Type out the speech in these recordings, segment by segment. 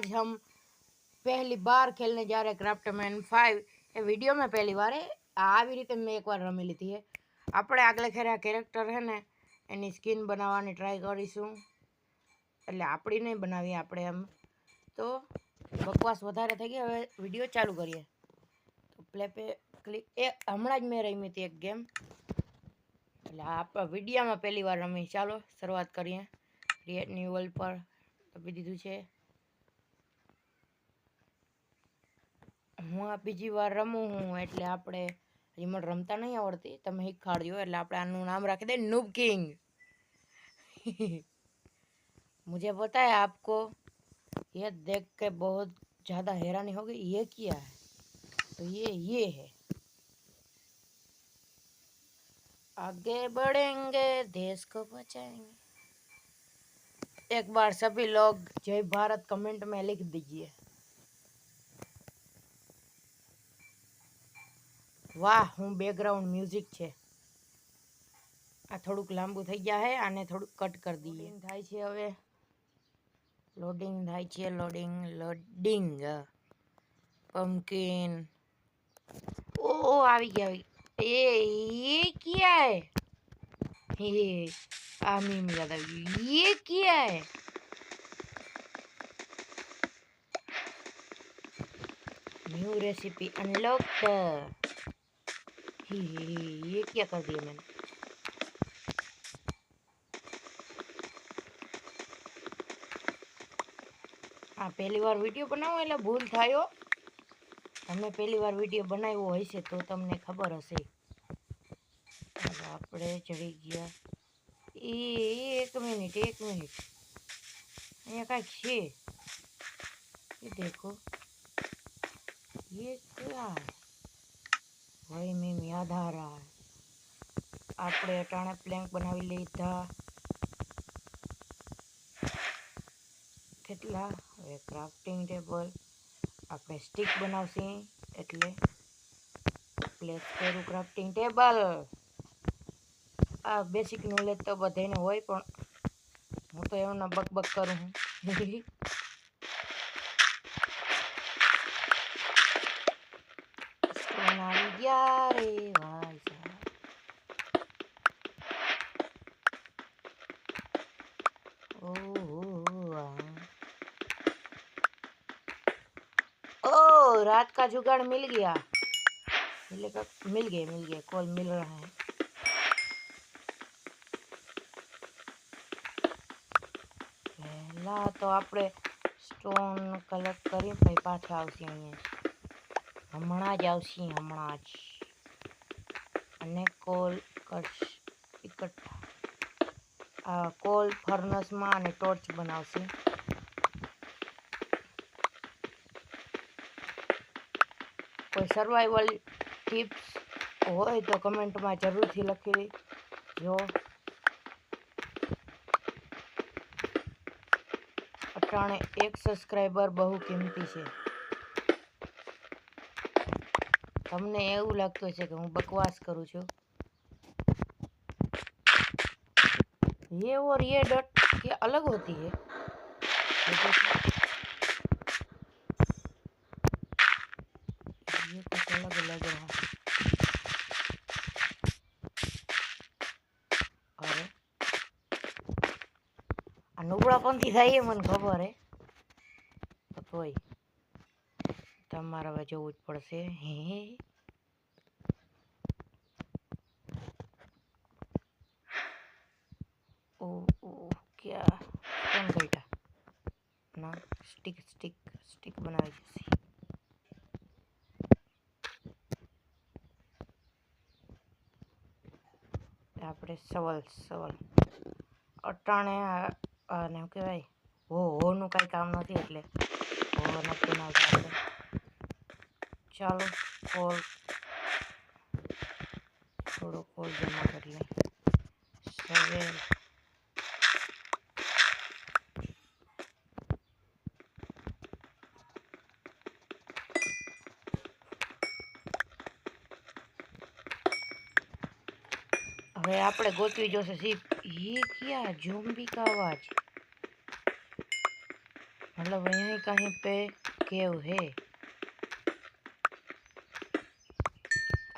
आज हम पहली बार खेलने जा रहे क्राफ्टमैन 5। ये वीडियो में पहली बार है। આવી રીતે મેં એકવાર રમી લીધી છે। આપણે આગળ ખેરા કેરેક્ટર છે ને એની સ્કિન બનાવવાની ટ્રાય કરીશું, એટલે આપણી નહીં બનાવીએ આપણે એમ। તો બકવાસ વધારે થઈ ગઈ, હવે વિડીયો ચાલુ કરીએ। તો પ્લે पे ક્લિક। એ હમણાં જ મેં રમી હતી એક ગેમ, એટલે આપણે વિડીયોમાં પહેલી વાર રમી। ચાલો શરૂઆત કરીએ। ક્રિએટ ન્યૂ વર્લ્ડ પર આપી દીધું છે। હું આ બીજી વાર રમું હું, એટલે આપણે હજી મને રમતા નહીં આવડતી, તમે શીખવાડજો। એટલે આપણે આનું નામ રાખી દે नूब किंग। मुझे पता है आपको ये देख के बहुत ज़्यादा हैरानी होगी, ये क्या है? तो ये है। आगे बढ़ेंगे देश को बचाएंगे। एक बार सभी लोग जय भारत कमेंट में लिख दीजिए। वाह, હું બેકગ્રાઉન્ડ મ્યુઝિક છે। આ થોડુંક લાંબુ થઈ ગયા છે, આને થોડુંક કટ કરી દઈએ। થાય છે હવે, લોડિંગ થાય છે, લોડિંગ પમ્પकिन। ओ આવી ગયા, ये क्या है? ये आमी में ज्यादा ये क्या है? New recipe unlock. ये क्या कर दिया मैंने? हाँ, पहली बार वीडियो बनाવો એટલે ભૂલ થાય હો। તમે પહેલી વાર વિડીયો બનાવ્યો હશે તો તમને ખબર હશે। હવે આપણે ચડી ગયા। એક મિનિટ અહીંયા કાંઈક છે, ये देखो, ये क्या है? वही में याद आ रहा है। આપણે અટાણે પ્લેન્ક બનાવી લીધા। કેટલા? હવે ક્રાફ્ટિંગ ટેબલ આપણે સ્ટીક બનાવશે, એટલે પ્લેસ કરું ક્રાફ્ટિંગ ટેબલ। આ બેસિક નોલેજ તો બધાને હોય, પણ હું તો એમના બકબક કરું હું। આવી ગયા રે ભાઈ સાહેબ। ओ रात का जुगाड़ मिल गया, मिल गया कॉल मिल रहा है। पहला तो આપણે સ્ટોન કલેક્ટ કરી પછી પાછા આવશે અહીંયા। હમણાં જ આવશે, હમણાં જ। અને કોલ કરશ ઇકઠ્ઠા। આ કોલ ફર્નસમાં અને ટોર્ચ બનાવશે। કોઈ સર્વાઈવલ ટિપ્સ હોય તો કમેન્ટમાં જરૂરથી લખી જો। અટાણે એક સબસ્ક્રાઈબર બહુ કિંમતી છે। તમને એવું લાગતું છે કે હું બકવાસ કરું છું। ये और ये डॉट क्या अलग होती है? ये कुछ अलग लग रहा है। अरे નુબળાપણથી થાય એ મને ખબર હે, તો તોય તમારે હવે જવું જ પડશે। હે ओ क्या कौन बैठा ना? स्टिक बनावी जैसी। આપણે સવાલ અટાણે આને શું કહેવાય, હોનું કાંઈ કામ નથી, એટલે હો નથી બનાવતા આપણે। ચાલો કોલ થોડો કોલ જમા કરી લઈએ। સવેલ હવે આપણે ગોતવી જોશે સીપ। ये क्या ઝોમ્બી का आवाज? मतलब यहीं कहीं पे केव है।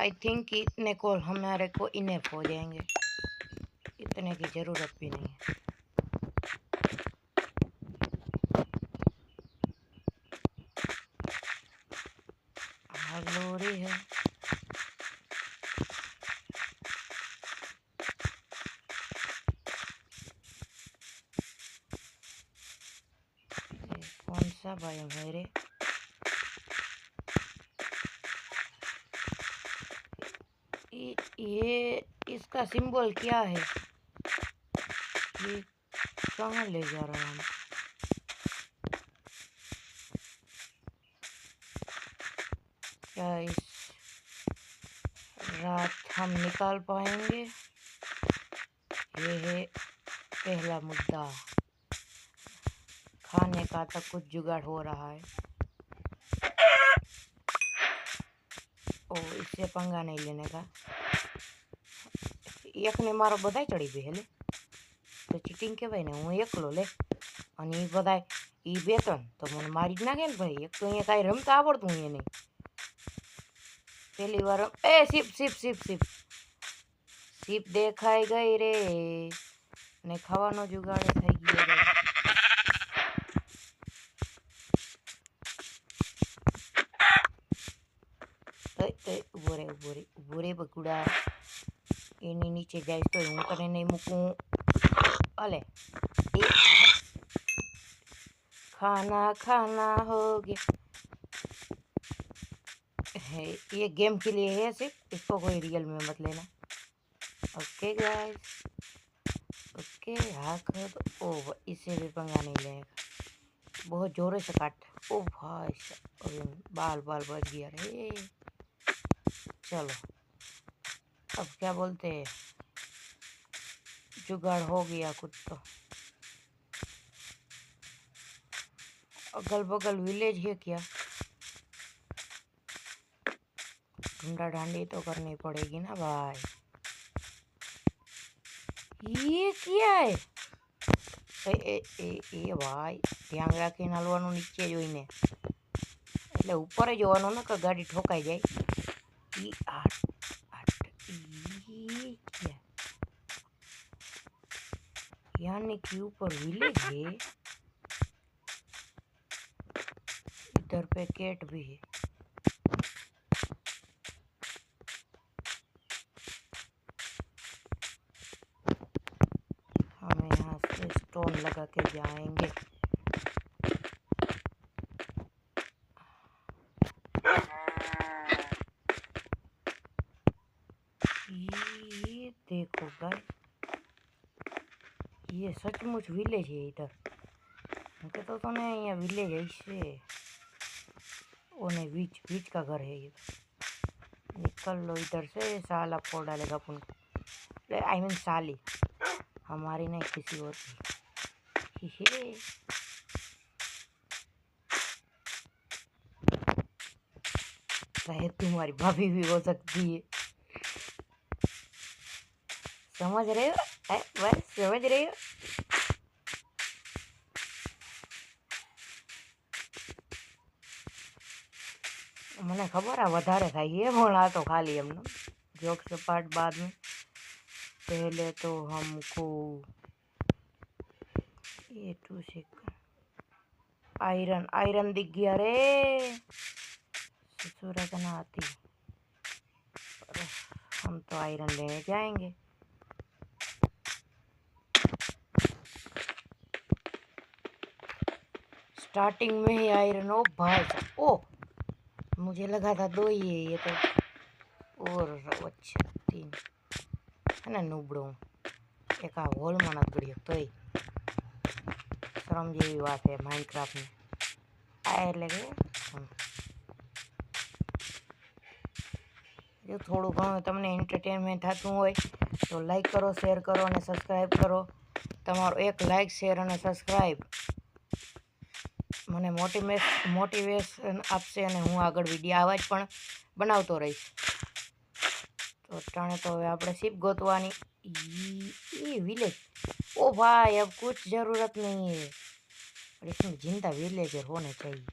आई थिंक इतने कॉल हमारे को इनफ हो जाएंगे, इतने की ज़रूरत भी नहीं है। हलोरी है। ये कौन सा बायोम है रे? ये इसका सिंबल क्या है? ये कहाँ ले जा रहा है हम? क्या इस रात हम निकाल पाएंगे? ये है पहला मुद्दा। खाने का तो कुछ जुगाड़ हो रहा है। ओ, इससे पंगा नहीं लेने का। एक ने मारो बधाई चढ़ी भी हेले तो चीटिंग के भाई ने हूँ एकलो ले અને એ બધા એ બે ત્રણ તો મને મારી જ નાખે ને ભાઈ। એક તો અહીંયા કાંઈ રમતા આવડતું એ નહીં। પહેલી વાર એ સીપ સીપ સીપ સીપ સીપ દેખાઈ ગઈ રે ને ખાવાનો જુગાડ થઈ ગયો રે। ઊભો રે ઊભો રે ઊભો રે બકુડા। એની નીચે જાય તો હું તને નહીં મૂકું। અલે એ खाना खाना हो गया है। ये गेम के लिए है सिर्फ, इसको कोई रियल में मत लेना। Okay guys, okay. हाँ कर ओ, इससे भी पंगा नहीं लेगा। बहुत जोरों से काट। ओ भाई साहब, बाल बाल बच गया रे। चलो अब क्या बोलते हैं, जुगाड़ हो गया कुछ तो। अगल बगल विलेज है क्या? ढूंढा ढांडी तो करनी पड़ेगी ना भाई। ये क्या है? એ ભાઈ ધ્યાન રાખીને હાલવાનું, નીચે જોઈને, એટલે ઉપર જ જોવાનું ને કે ગાડી ઠોકાઈ જાય। ઈ આઠ આઠ ઈ क्या, यानी कि ऊपर विलेज है, इधर पे कैट भी है। हम यहाँ से स्टोन लगा के जाएंगे। ये देखो गाइस, ये सचमुच विलेज है इधर। कहता तो नहीं यहाँ विलेज ऐसे। वो नहीं, बीच बीच का घर है ये। निकल लो इधर से, साला फोड़ डालेगा अपन को। आई मीन साली, हमारी नहीं किसी और की। शायद तुम्हारी भाभी भी हो सकती है। समझ रहे हो? बस समझ रहे हो? મને ખબર આ વધારે થાય है, પણ આ તો ખાલી એમનો जोक से पार्ट बाद में। पहले तो हमको ये 2 सेकंड आयरन आयरन दिख गया रे। ससुरा का ना आती, हम तो आयरन लेने जाएंगे। स्टार्टिंग में ही आयरन। ओ भाई, ओ मुझे लगा था 2 ही है ये तो। और अच्छा 3 है ना। नूबड़ो एक आ होल में न गड़ियो तो शरम जेवी बात है माइनक्राफ्ट में आ એટલે કે જો થોડું ઘણું તમને એન્ટરટેનમેન્ટ થતું હોય તો લાઈક કરો, શેર કરો અને સબસ્ક્રાઈબ કરો। તમારો એક લાઈક, શેર અને સબસ્ક્રાઈબ મને મોટિવેશન આપશે અને હું આગળ વિડીયો આવા જ પણ બનાવતો રહીશ। तो टाणे तो આપણે शिप गोतवानी। ये विलेज। ओ भाई अब कुछ ज़रूरत नहीं है, और इसमें जिंदा विलेजर होने चाहिए,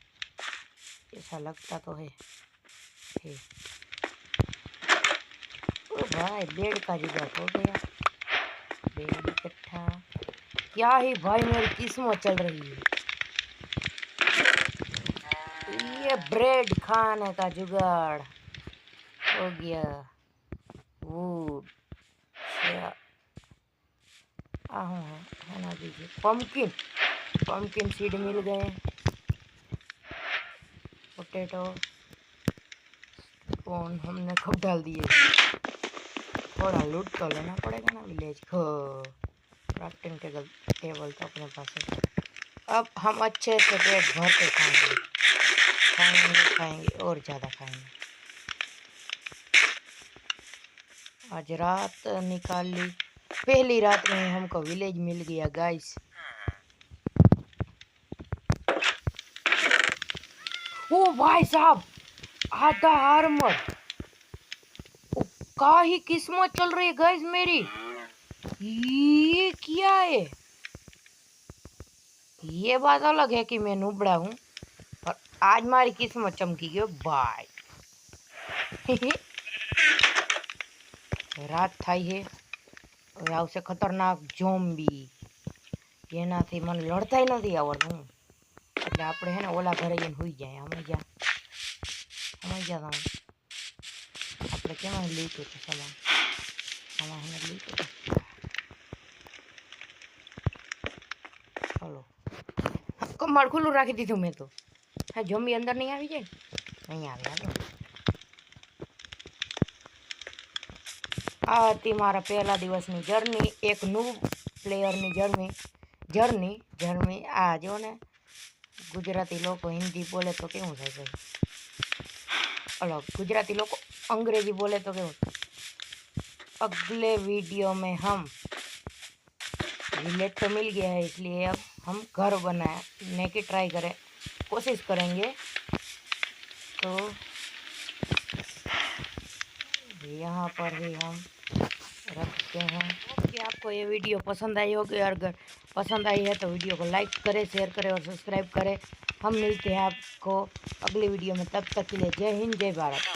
ऐसा लगता तो है। ओ भाई बेड का जुगाड़ हो गया, बेड इकट्ठा। क्या ही भाई मेरी किस्मत चल रही है। ये ब्रेड खाने का जुगाड़ हो गया। वुड है ना दीजिए। पम्पकिन सीड मिल गए। पोटैटो कौन हमने कब डाल दिए। थोड़ा लूट तो लेना पड़ेगा ना विलेज को। क्राफ्टिंग टेबल तो अपने पास है। अब हम अच्छे से पेट भर के खाएंगे और ज़्यादा खाएंगे। आज रात निकाल ली, पहली रात में हमको विलेज मिल गया गाइस। ओ भाई साहब आधा आर्मर। का ही किस्मत चल रही है गाइस मेरी। ये क्या है? ये बात अलग है कि मैं नुबड़ा हूँ, और आज मारी किस्मत चमकी गई भाई। रात थाई है और आवશે ખતરનાક ઝોમ્બી, જેનાથી મને લડતાય નથી આવડતું, એટલે આપણે હે ને ઓલા ઘરે જઈને હોઈ જાય। અમે જા આપણે કેમાં લીધું છે સામાન, આમાં હે લીધું। ચલો કમાડ ખુલ્લું રાખી દીધું મેં તો। હા ઝોમ્બી અંદર નહીં આવી જાય, નહીં આવે। હાલો આ હતી મારા પહેલા દિવસની જર્ની, એક ન્યૂ પ્લેયરની જર્ની। આ જો ને ગુજરાતી લોકો હિન્દી બોલે તો કેવું થાય ભાઈ, अलग गुजराती लोग अंग्रेजी बोले तो क्या। अगले वीडियो में हम विलेज तो मिल गया है, इसलिए अब हम घर बनाने की ट्राई कोशिश करेंगे। तो यहाँ पर ही हम रखते हैं। कि आपको ये वीडियो पसंद आई होगी, अगर पसंद आई है तो वीडियो को लाइक करें, शेयर करें और सब्सक्राइब करें। हम मिलते हैं आपको अगली वीडियो में, तब तक के लिए जय हिंद जय भारत।